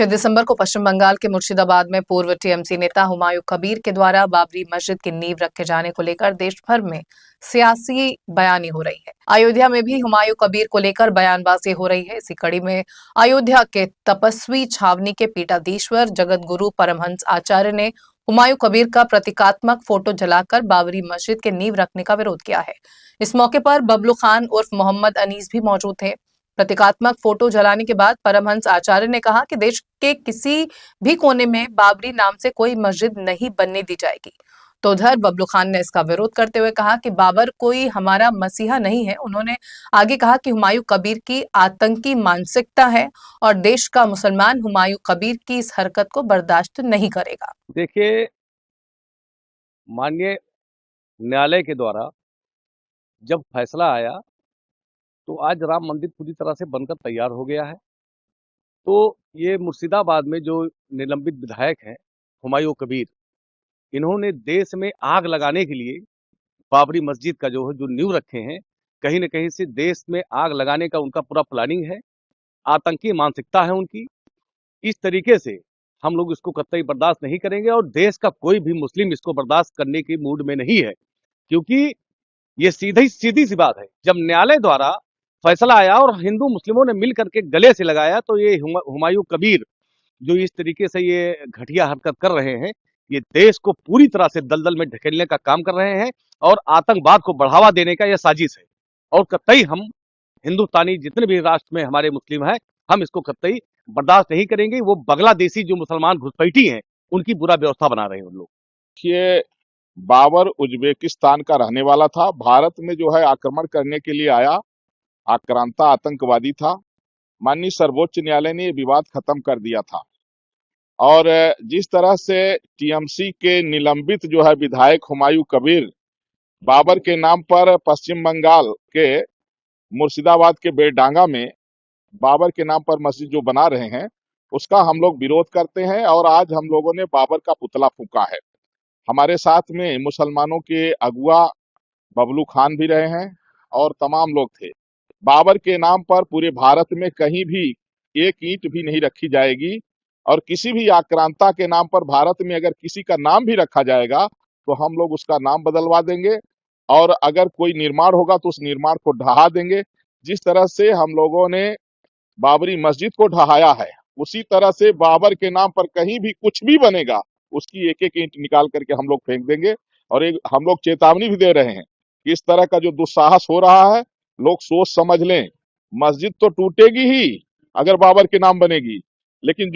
6 दिसंबर को पश्चिम बंगाल के मुर्शिदाबाद में पूर्व टीएमसी नेता हुमायूं कबीर के द्वारा बाबरी मस्जिद की नींव रखे जाने को लेकर देश भर में सियासी बयानी हो रही है। अयोध्या में भी हुमायूं कबीर को लेकर बयानबाजी हो रही है। इसी कड़ी में अयोध्या के तपस्वी छावनी के पीठाधीश्वर जगत गुरु परमहंस आचार्य ने हुमायूं कबीर का प्रतीकात्मक फोटो जलाकर बाबरी मस्जिद के नींव रखने का विरोध किया है। इस मौके पर बबलू खान उर्फ मोहम्मद अनीस भी मौजूद थे। प्रतीकात्मक फोटो जलाने के बाद परमहंस आचार्य ने कहा कि देश के किसी भी कोने में बाबरी नाम से कोई मस्जिद नहीं बनने दी जाएगी। तो उधर बबलू खान ने इसका विरोध करते हुए कहा कि बाबर कोई हमारा मसीहा नहीं है। उन्होंने आगे कहा कि हुमायूं कबीर की आतंकी मानसिकता है और देश का मुसलमान हुमायूं कबीर की इस हरकत को बर्दाश्त नहीं करेगा। देखिए, माननीय न्यायालय के द्वारा जब फैसला आया तो आज राम मंदिर पूरी तरह से बनकर तैयार हो गया है। तो ये मुर्शिदाबाद में जो निलंबित विधायक हैं हुमायूं कबीर, इन्होंने देश में आग लगाने के लिए बाबरी मस्जिद का जो नींव रखे हैं, कहीं न कहीं से देश में आग लगाने का उनका पूरा प्लानिंग है, आतंकी मानसिकता है उनकी। इस तरीके से हम लोग इसको कतई बर्दाश्त नहीं करेंगे और देश का कोई भी मुस्लिम इसको बर्दाश्त करने की मूड में नहीं है, क्योंकि ये सीधी सी बात है। जब न्यायालय द्वारा फैसला आया और हिंदू मुस्लिमों ने मिल करके गले से लगाया, तो ये हुमायूं कबीर जो इस तरीके से ये घटिया हरकत कर रहे हैं, ये देश को पूरी तरह से दलदल में ढकेलने का काम कर रहे हैं और आतंकवाद को बढ़ावा देने का यह साजिश है। और कतई हम हिंदुस्तानी जितने भी राष्ट्र में हमारे मुस्लिम हैं, हम इसको कतई बर्दाश्त नहीं करेंगे। वो बांग्लादेशी जो मुसलमान घुसपैठी हैं, उनकी बुरा व्यवस्था बना रहे हैं उन लोग। ये बाबर उज्बेकिस्तान का रहने वाला था, भारत में जो है आक्रमण करने के लिए आया, आक्रांता आतंकवादी था। माननीय सर्वोच्च न्यायालय ने ये विवाद खत्म कर दिया था और जिस तरह से टीएमसी के निलंबित जो है विधायक हुमायूं कबीर बाबर के नाम पर पश्चिम बंगाल के मुर्शिदाबाद के बेरडांगा में बाबर के नाम पर मस्जिद जो बना रहे हैं, उसका हम लोग विरोध करते हैं और आज हम लोगों ने बाबर का पुतला फूंका है। हमारे साथ में मुसलमानों के अगुआ बबलू खान भी रहे हैं और तमाम लोग थे। बाबर के नाम पर पूरे भारत में कहीं भी एक ईंट भी नहीं रखी जाएगी और किसी भी आक्रांता के नाम पर भारत में अगर किसी का नाम भी रखा जाएगा तो हम लोग उसका नाम बदलवा देंगे और अगर कोई निर्माण होगा तो उस निर्माण को ढहा देंगे। जिस तरह से हम लोगों ने बाबरी मस्जिद को ढहाया है, उसी तरह से बाबर के नाम पर कहीं भी कुछ भी बनेगा, उसकी एक एक ईंट निकाल करके हम लोग फेंक देंगे। और एक हम लोग चेतावनी भी दे रहे हैं कि इस तरह का जो दुस्साहस हो रहा है, लोग सोच समझ लें। मस्जिद तो टूटेगी ही अगर बाबर के नाम बनेगी, लेकिन